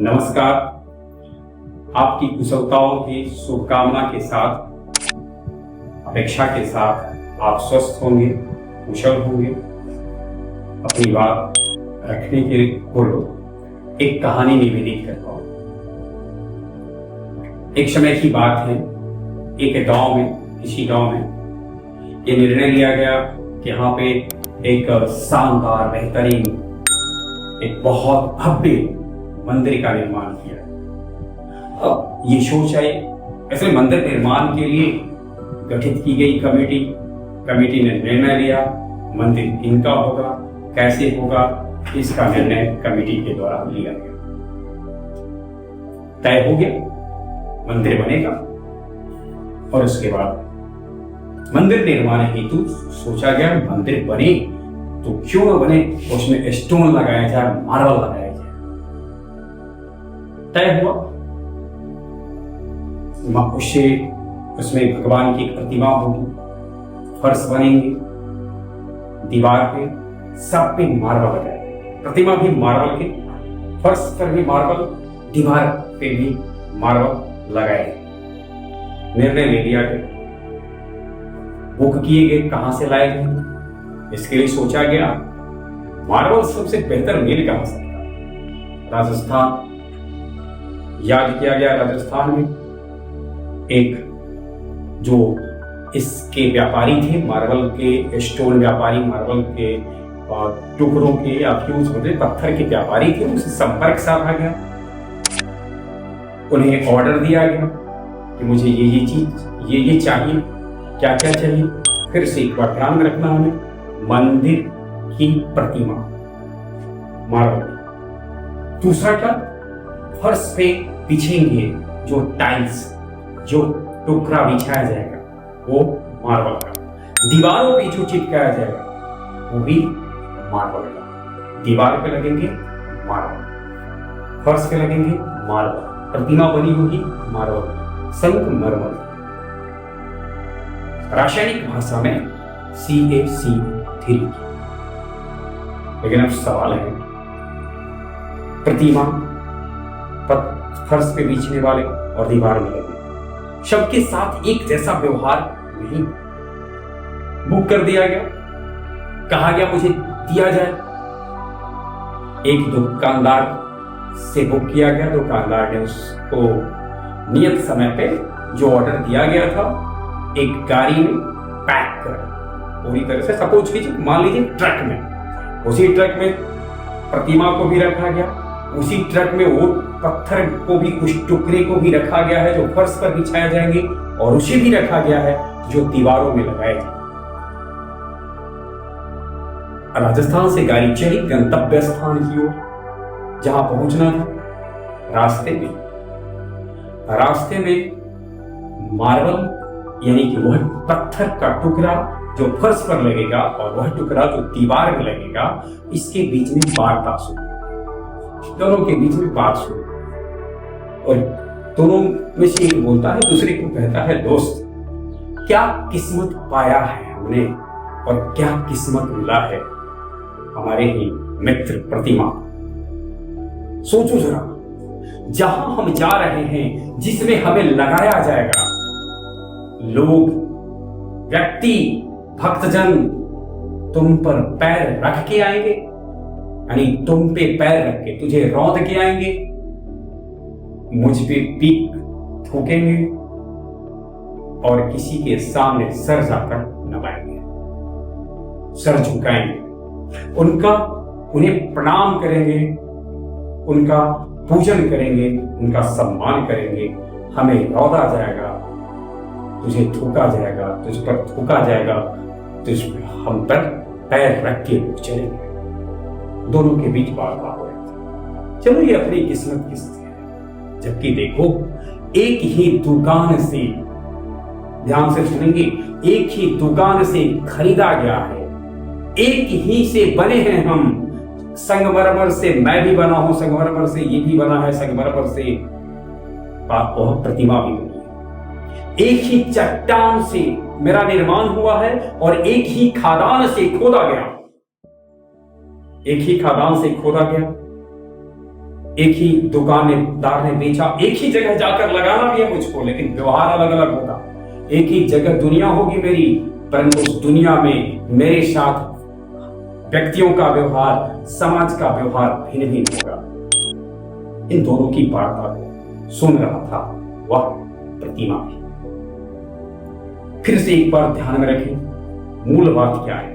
नमस्कार। आपकी कुशलताओं की शुभकामना के साथ, अपेक्षा के साथ आप स्वस्थ होंगे, कुशल होंगे। अपनी बात रखने के पूर्व एक कहानी निवेदित करता हूं। एक समय की बात है, एक गांव में, किसी गांव में ये निर्णय लिया गया कि यहाँ पे एक शानदार, बेहतरीन, एक बहुत भव्य मंदिर का निर्माण किया। अब ये सोच आई, ऐसे मंदिर निर्माण के लिए गठित की गई कमेटी ने निर्णय लिया, मंदिर इनका होगा, कैसे होगा, इसका निर्णय कमेटी के द्वारा लिया गया। तय हो गया, मंदिर बनेगा। और उसके बाद मंदिर निर्माण हेतु सोचा गया, मंदिर बने तो क्यों न बने, उसमें स्टोन लगाया जाए, मार्बल लगाया जाए। तय हुआ। उसमें भगवान की एक प्रतिमा होगी, फर्श बनेंगे, दीवार पे सब पे मार्बल लगाए, प्रतिमा भी मार्बल के, फर्श पर भी मार्बल, दीवार पे भी मार्बल लगाए। निर्णय ले लिया गया, बुक किए गए, कहां से लाए गए। इसके लिए सोचा गया मार्बल सबसे बेहतर मिल कहां से, राजस्थान याद किया गया। राजस्थान में एक जो इसके व्यापारी थे, मार्बल के स्टोन व्यापारी, मार्बल के टुकड़ों के या फ्यूज होते पत्थर के व्यापारी थे, उनसे संपर्क साधा गया। उन्हें ऑर्डर दिया गया कि मुझे ये चीज ये चाहिए, क्या क्या चाहिए। फिर से एक बार ध्यान में रखना, हमें मंदिर की प्रतिमा मार्बल। दूसरा क्या, फर्श पे बिछेंगे जो टाइल्स, जो टुकड़ा बिछाया जाएगा वो मार्बल का, दीवारों पे जो चिपकाया जाएगा वो भी मार्बल का। दीवार पे लगेंगे मार्बल, फर्श पे लगेंगे मार्बल, प्रतिमा बनी होगी मार्बल, संगमरमर। रासायनिक भाषा में CaC3। लेकिन अब सवाल है, प्रतिमा फर्श पे बिछने वाले और दीवार में लगे, सबके साथ एक जैसा व्यवहार नहीं। बुक कर दिया गया, कहा गया मुझे दिया जाए। एक दुकानदार से बुक किया गया, दुकानदार ने उसको नियत समय पे जो ऑर्डर दिया गया था एक गाड़ी में पैक कर, पूरी तरह से, सपोज कीजिए, मान लीजिए ट्रक में, उसी ट्रक में प्रतिमा को भी रखा गया, उसी ट्रक में वो पत्थर को भी, उस टुकड़े को भी रखा गया है जो फर्श पर बिछाए जाएंगे, और उसे भी रखा गया है जो दीवारों में लगाए जाएंगे। राजस्थान से गाड़ी चली गंतव्य स्थान की ओर, जहां पहुंचना था। रास्ते में मार्बल यानी कि वह पत्थर का टुकड़ा जो फर्श पर लगेगा और वह टुकड़ा जो दीवार में लगेगा, इसके बीच में वार्ता शुरू, दोनों के बीच में बात शुरू, और दोनों में से एक बोलता है, दूसरे को कहता है, दोस्त क्या किस्मत पाया है हमने, और क्या किस्मत मिला है हमारे ही मित्र प्रतिमा। सोचो जरा, जहां हम जा रहे हैं, जिसमें हमें लगाया जाएगा, लोग, व्यक्ति, भक्तजन तुम पर पैर रख के आएंगे, यानी तुम पे पैर रख के तुझे रौंद के आएंगे, मुझ पे पीक थूकेंगे और किसी के सामने सर जाकर नवाएंगे, सर झुकाएंगे, उन्हें प्रणाम करेंगे, उनका पूजन करेंगे, उनका सम्मान करेंगे। हमें रौदा जाएगा, तुझे थूका जाएगा, तुझ पर थूका जाएगा, हम पर पैर रख के लोग चलेंगे। दोनों के बीच वार्ता हो रही थी। चलो, ये अपनी किस्मत किससे है, जबकि देखो एक ही दुकान से, ध्यान से सुनेंगे, एक ही दुकान से खरीदा गया है, एक ही से बने हैं हम। संगमरमर से मैं भी बना हूं, संगमरमर से ये भी बना है, संगमरमर से प्रतिमा भी बनी है। एक ही चट्टान से मेरा निर्माण हुआ है और एक ही खादान से खोदा गया, एक ही खादान से खोदा गया। एक ही दुकानदार ने बेचा, एक ही जगह जाकर लगाना भी है मुझको, लेकिन व्यवहार अलग अलग होगा। एक ही जगह दुनिया होगी मेरी, परंतु उस दुनिया में मेरे साथ व्यक्तियों का व्यवहार, समाज का व्यवहार भिन्न भिन्न होगा। इन दोनों की वार्ता को सुन रहा था वह प्रतिमा भी। फिर से एक बार ध्यान में रखें, मूल बात क्या है।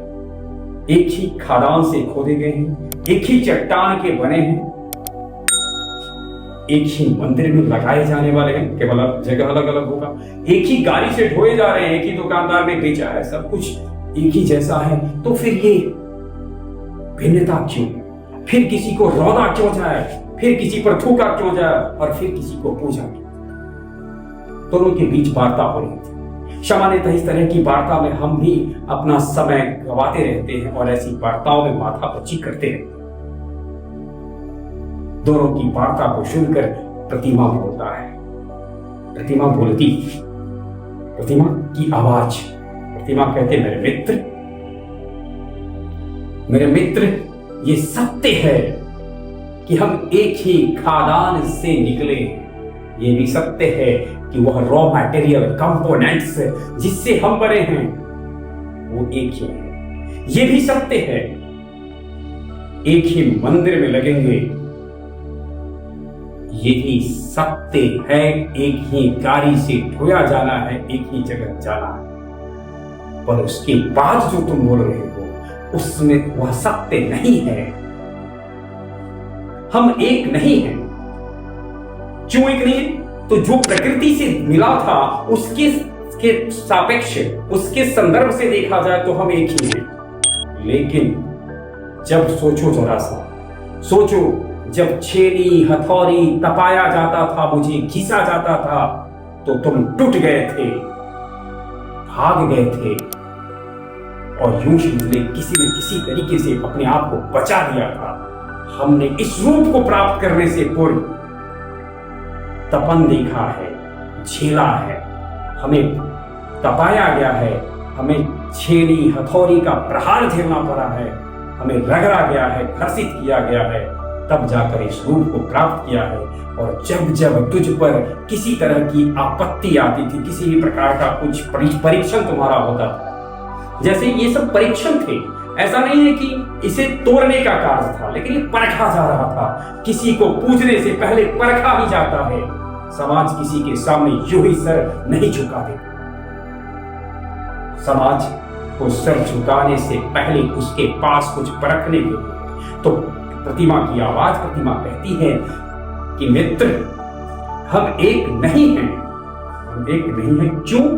एक ही खादान से खोदे गए हैं, एक ही चट्टान के बने हैं, एक ही मंदिर में लगाए जाने वाले हैं, केवल जगह अलग अलग होगा। एक ही गाड़ी से ढोए जा रहे हैं, एक ही दुकानदार ने बेचा है, सब कुछ एक ही जैसा है। तो फिर ये भिन्नता क्यों? फिर किसी को रौदा क्यों जाए, फिर किसी पर थूका क्यों जाए, और फिर किसी को पूजा क्यों? दोनों के बीच वार्ता हो रही थी। सामान्यतः इस तरह की वार्ता में हम भी अपना समय गवाते रहते हैं और ऐसी वार्ताओं में माथापच्ची करते रहते हैं। दोनों की वार्ता को सुनकर प्रतिमा बोलता है, प्रतिमा बोलती, प्रतिमा की आवाज, प्रतिमा कहते मेरे मित्र, ये सत्य है कि हम एक ही खादान से निकले। ये भी सत्य है कि वह रॉ मटेरियल कंपोनेंट्स जिससे हम बने हैं वो एक ही है। ये भी सत्य है एक ही मंदिर में लगेंगे। ये भी सत्य है एक ही गाड़ी से ढोया जाना है, एक ही जगह जाना है। पर उसके बाद जो तुम बोल रहे हो उसमें वह सत्य नहीं है। हम एक नहीं हैं। क्यों एक नहीं है? तो जो प्रकृति से मिला था उसके सापेक्ष, उसके संदर्भ से देखा जाए तो हम एक ही हैं। लेकिन जब सोचो, जरा सा सोचो, जब छेनी हथौड़ी तपाया जाता था, मुझे घिसा जाता था, तो तुम टूट गए थे, भाग गए थे और यूं ही किसी न किसी तरीके से अपने आप को बचा दिया था। हमने इस रूप को प्राप्त करने से पूर्व तपन देखा है, झेला है, हमें तपाया गया है, हमें छेनी हथौड़ी का प्रहार झेलना पड़ा है, हमें रगड़ा गया है, घर्षित किया गया है, तब जाकर इस रूप को प्राप्त किया है। और जब जब तुझ पर किसी तरह की आपत्ति आती थी, किसी भी प्रकार का कुछ परीक्षण तुम्हारा होता था, जैसे ये सब परीक्षण थे, ऐसा नहीं है कि इसे तोड़ने का कार्य था, लेकिन ये परखा जा रहा था। किसी को पूछने से पहले परखा ही जाता है। समाज किसी के सामने यूं ही सर नहीं झुकाते। समाज को सर झुकाने से पहले उसके पास कुछ परखने के लिए। तो प्रतिमा की आवाज, प्रतिमा कहती है कि मित्र, हम एक नहीं हैं। हम एक नहीं हैं। क्यों?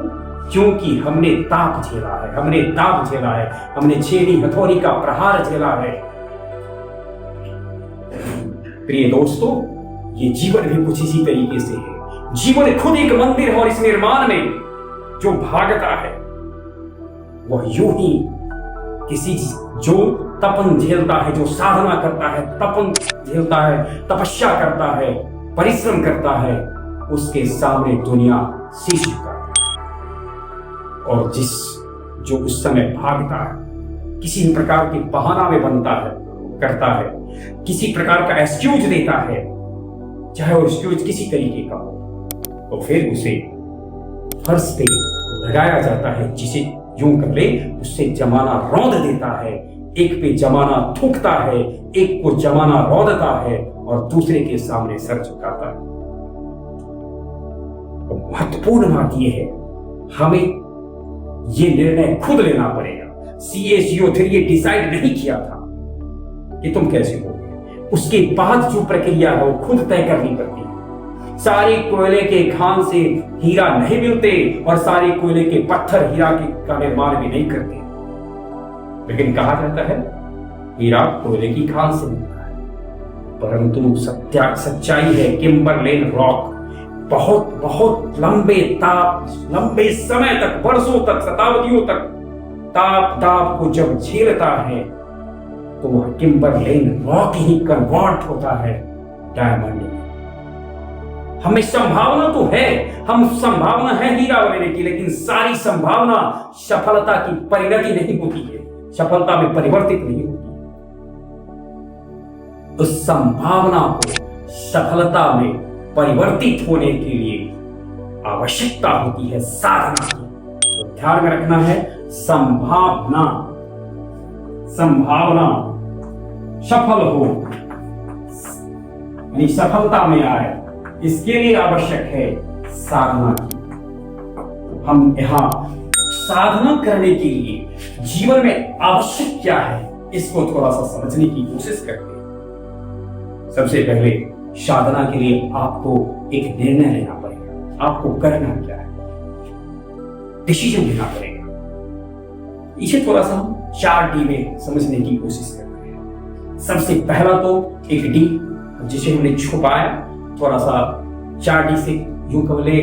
क्योंकि हमने ताप झेला है, हमने दाब झेला है, हमने छेनी हथौड़ी का प्रहार झेला है। प्रिय दोस्तों, ये जीवन भी कुछ इसी तरीके से है। जीवन खुद एक मंदिर है और इस निर्माण में जो भागता है वह यूं ही किसी जो तपन झेलता है, जो साधना करता है, तपन झेलता है, तपस्या करता है, परिश्रम करता है, उसके सामने दुनिया शीश झुकाती है। और जो उस समय भागता है, किसी भी प्रकार के बहाना में बनता है, करता है, किसी प्रकार का एक्सक्यूज देता है, चाहे वो एक्सक्यूज किसी तरीके का हो, तो फिर उसे फर्श पे लगाया जाता है, जिसे यूं कर ले उससे जमाना रौंद देता है। एक पे जमाना थूकता है, एक को जमाना रौंदता है और दूसरे के सामने सर झुकाता है। तो महत्वपूर्ण बात यह है, हमें ये निर्णय खुद लेना पड़ेगा। CaCO3 ये डिसाइड नहीं किया था कि तुम कैसे हो। उसके बाद जो प्रक्रिया है वो खुद तय करनी पड़ती है। सारे कोयले के खान से हीरा नहीं मिलते और सारे कोयले के पत्थर हीरा का निर्माण भी नहीं करते, लेकिन कहा जाता है हीरा कोयले की खान से मिलता है। परंतु सच्चाई है, किम्बरलेन रॉक बहुत बहुत लंबे समय तक, वर्षों तक, शताब्दियों तक ताप को जब झेलता है तो वह किम्बरलेन रॉक ही कन्वर्ट होता है डायमंड में। हमें संभावना तो है, हम संभावना है हीरा बनने की, लेकिन सारी संभावना सफलता की परिणति नहीं होती है, सफलता में परिवर्तित नहीं होती। उस संभावना को सफलता में परिवर्तित होने के लिए आवश्यकता होती है साधना की। तो ध्यान में रखना है, संभावना, संभावना सफल हो, यानी सफलता में आए, इसके लिए आवश्यक है साधना की। हम यहां साधना करने के लिए जीवन में आवश्यक क्या है, इसको थोड़ा सा समझने की कोशिश करते हैं। सबसे पहले साधना के लिए आपको एक निर्णय लेना पड़ेगा। आपको करना क्या है, डिसीजन लेना पड़ेगा। इसे थोड़ा सा 4D में समझने की कोशिश करते हैं। सबसे पहला तो एक डी, जिसे हमने छुपाया, थोड़ा सा 4D से यूं कबले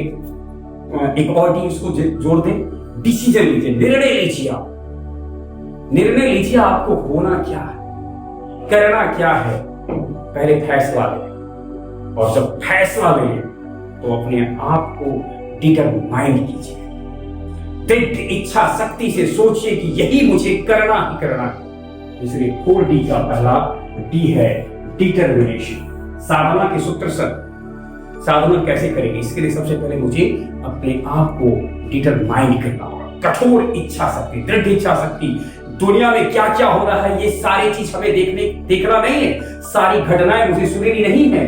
एक और डी उसको जोड़ दें। डिसीजन लीजिए, निर्णय लीजिए। आप निर्णय लीजिए, आपको होना क्या है, करना क्या है। पहले फैसला लें, और जब फैसला लें तो अपने आप को डिटरमाइन कीजिए। दृढ़ इच्छा शक्ति से सोचिए कि यही मुझे करना ही करना है। इसलिए 4D का पहला डी है डिटरमिनेशन। साधना के सूत्र सर, साधना कैसे करेंगे, इसके लिए सबसे पहले मुझे अपने आप को डिटरमाइन करना होगा। कठोर इच्छा शक्ति, दृढ़ इच्छा शक्ति। दुनिया में क्या क्या हो रहा है, ये सारी चीज हमें देखना नहीं है, सारी घटनाएं मुझे सुननी नहीं है।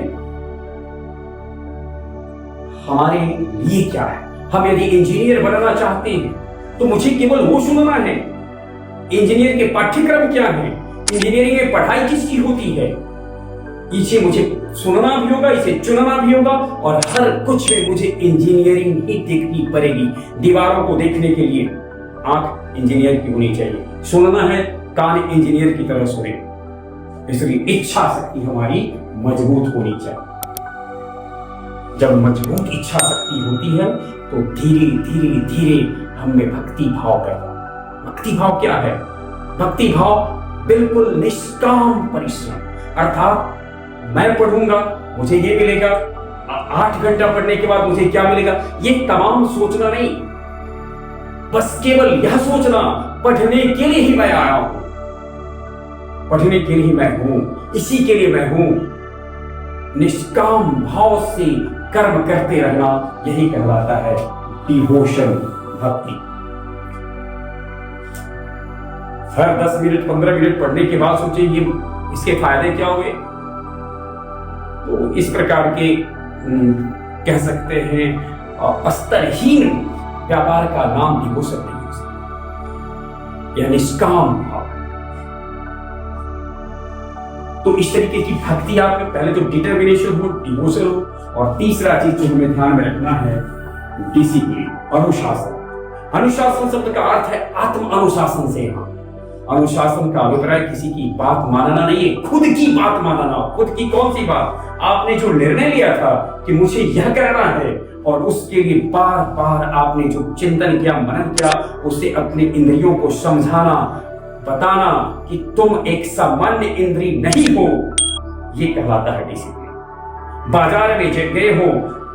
हमारे लिए क्या है, हम यदि इंजीनियर बनना चाहते हैं तो मुझे केवल वो सुनना है। इंजीनियर के पाठ्यक्रम क्या है, इंजीनियरिंग में पढ़ाई किसकी होती है, इसे मुझे सुनना भी होगा, इसे चुनना भी होगा, और हर कुछ में मुझे इंजीनियरिंग ही देखनी पड़ेगी। दीवारों को देखने के लिए आंख इंजीनियर की होनी चाहिए, सुनना है कान इंजीनियर की तरह सुने। इसलिए इच्छा शक्ति हमारी मजबूत होनी चाहिए। जब मजबूत इच्छा शक्ति होती है तो धीरे धीरे धीरे हम में भक्ति भाव पैदा। भक्ति भाव क्या है? भक्ति भाव बिल्कुल निष्काम परिश्रम, अर्थात मैं पढ़ूंगा मुझे ये मिलेगा, 8 घंटा पढ़ने के बाद मुझे क्या मिलेगा, ये तमाम सोचना नहीं। बस केवल यह सोचना, पढ़ने के लिए ही मैं आया हूं, पढ़ने के लिए ही मैं हूं, इसी के लिए मैं हूं। निष्काम भाव से कर्म करते रहना, यही कहलाता है डिवोशन, भक्ति। हर 10 मिनट 15 मिनट पढ़ने के बाद सोचिए ये इसके फायदे क्या हुए। तो इस प्रकार के कह सकते हैं स्तरहीन व्यापार का नाम डिवोशन नहीं हो सकता, यह निष्काम भाव। तो इस तरीके की भक्ति आप में पहले तो डिटर्मिनेशन हो, डिवोशन हो, और तीसरा चीज जो हमें ध्यान में रखना है डिसिप्लिन, अनुशासन। अनुशासन शब्द का अर्थ है आत्म अनुशासन से। यहां अनुशासन का अभिप्राय किसी की बात मानना नहीं है, खुद की बात मानना। खुद की कौन सी बात? आपने जो निर्णय लिया था कि मुझे यह करना है, और उसके लिए बार बार आपने जो चिंतन किया, मनन किया, उससे अपने इंद्रियों को समझाना, बताना कि तुम एक सामान्य इंद्रिय नहीं हो, ये कहलाता है डिसिप्लिन। बाजार में जब गए हो,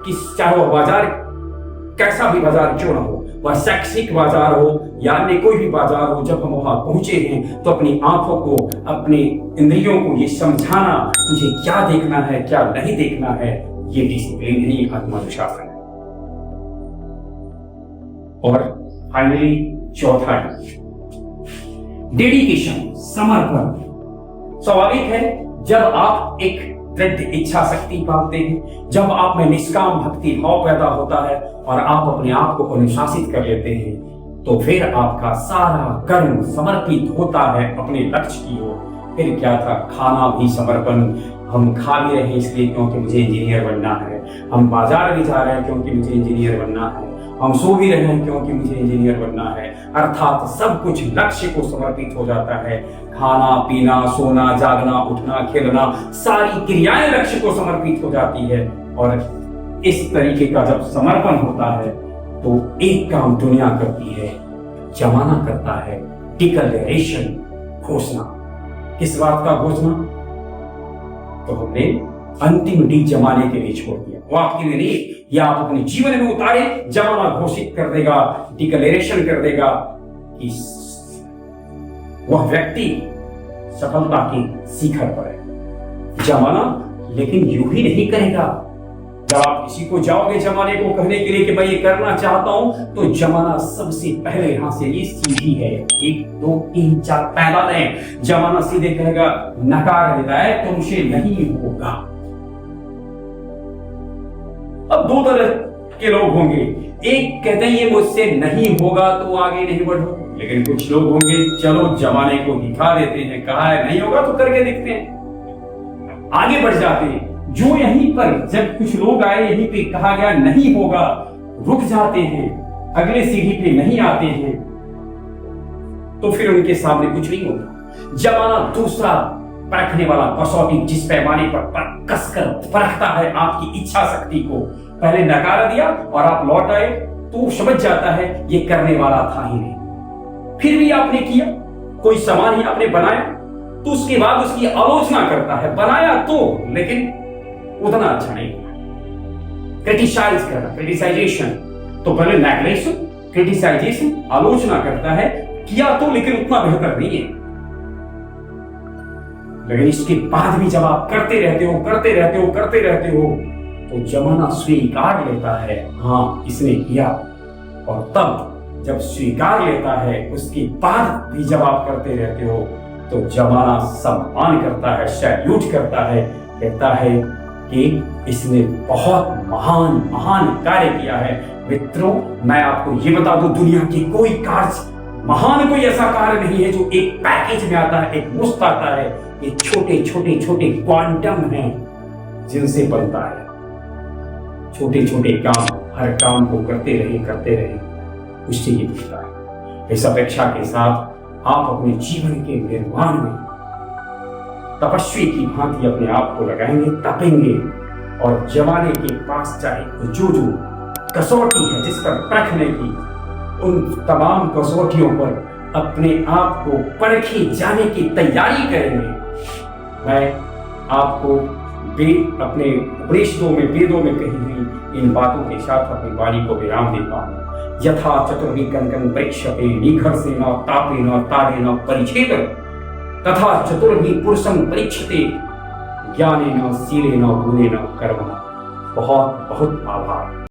कि चाहे वो बाजार कैसा भी बाजार क्यों ना हो, वह शैक्षिक बाजार हो या अन्य कोई भी बाजार हो, जब हम वहां पहुंचे हैं तो अपनी आंखों को, अपने इंद्रियों को ये समझाना मुझे क्या देखना है, क्या नहीं देखना है, ये डिसिप्लिन है, ये आत्मानुशासन है। और फाइनली चौथा डेडिकेशन, समर्पण। स्वाभाविक है जब आप एक दृढ़ इच्छा शक्ति पाते हैं, जब आप में निष्काम भक्ति भाव पैदा होता है और आप अपने आप को अनुशासित कर लेते हैं, तो फिर आपका सारा कर्म समर्पित होता है अपने लक्ष्य की ओर। फिर क्या था, खाना भी समर्पण। हम खा भी रहे हैं इसलिए क्योंकि मुझे इंजीनियर बनना है, हम बाजार भी जा रहे हैं क्योंकि मुझे इंजीनियर बनना है, हम सो भी रहे हैं क्योंकि मुझे इंजीनियर बनना है। अर्थात सब कुछ लक्ष्य को समर्पित हो जाता है। खाना पीना, सोना, जागना, उठना, खेलना, सारी क्रियाएं लक्ष्य को समर्पित हो जाती है। और इस तरीके का जब समर्पण होता है तो एक काम दुनिया करती है, जमाना करता है डिक्लेरेशन, घोषणा। किस बात का घोषणा? तो हमने अंतिम डी जमाने के लिए छोड़ दिया, वो आपके लिए नहीं, या आप अपने जीवन में उतारे, जमाना घोषित कर देगा, डिक्लेरेशन कर देगा कि वह व्यक्ति सफलता के शिखर पर है। जमाना लेकिन यूं ही नहीं करेगा। जब आप किसी को जाओगे जमाने को कहने के लिए कि मैं ये करना चाहता हूं, तो जमाना सबसे पहले यहां से ये सीधी है, 1 2 3 4 पैदा नहीं, जमाना सीधे कहेगा, नकार देता है, तुमसे नहीं होगा। अब दो तरह के लोग होंगे, एक कहते हैं ये मुझसे नहीं होगा तो आगे नहीं बढ़ो, लेकिन कुछ लोग होंगे चलो जमाने को दिखा देते हैं, कहा है नहीं होगा तो करके देखते हैं, आगे बढ़ जाते हैं। जो यहीं पर जब कुछ लोग आए, यहीं पे कहा गया नहीं होगा, रुक जाते हैं, अगले सीढ़ी पे नहीं आते हैं, तो फिर उनके सामने कुछ नहीं होता। जमाना दूसरा परखने वाला कसौटी, जिस पैमाने पर कसकर परखता है आपकी इच्छा शक्ति को, पहले नकार दिया और आप लौट आए तो समझ जाता है ये करने वाला था ही नहीं। फिर भी आपने किया, कोई सामान ही आपने बनाया, तो उसके बाद उसकी आलोचना करता है, बनाया तो लेकिन उतना अच्छा नहीं। क्रिटिसाइज करना, क्रिटिसाइजेशन, तो पहले नेगलेक्शन, क्रिटिसाइजेशन, आलोचना करता है, किया तो लेकिन उतना बेहतर नहीं है। लेकिन इसके बाद भी जब आप करते रहते हो, करते रहते हो, करते रहते हो, तो जमाना स्वीकार लेता है, हाँ इसने किया। और तब जब स्वीकार लेता है, उसके बाद भी जब आप करते रहते हो, तो जमाना सम्मान करता है, सैल्यूट करता है, कहता है कि इसने बहुत महान महान कार्य किया है। मित्रों, मैं आपको ये बता दूं, दुनिया की कोई कार्य महान, कोई ऐसा कार्य नहीं है जो एक पैकेज में आता है, एक मुफ्त आता है। ये छोटे छोटे छोटे क्वांटम हैं जिनसे बनता है। छोटे छोटे काम, हर काम को करते रहे, उससे ये बनता है। इस अपेक्षा के साथ आप अपने जीवन के निर्माण में तपस्वी की भांति अपने आप को लगाएंगे, तपेंगे, और जमाने के पास चाहे जो जो कसौटी है जिस पर परखने की, उन तमाम कसौटियों पर अपने आप को परखे जाने की तैयारी करेंगे। मैं आपको अपने उपनिषदों में, वेदों में कही हुई इन बातों के साथ अपनी वाणी को विराम देता हूँ। यथा चतुर्वी कंकन प्रेक्ष्यते निघर्षेण तापेन तारेण परिच्छेद, तथा चतुर्भी पुरुषं परीक्षते ज्ञानेन शीलेन गुणेन कर्मणा। बहुत बहुत आभार।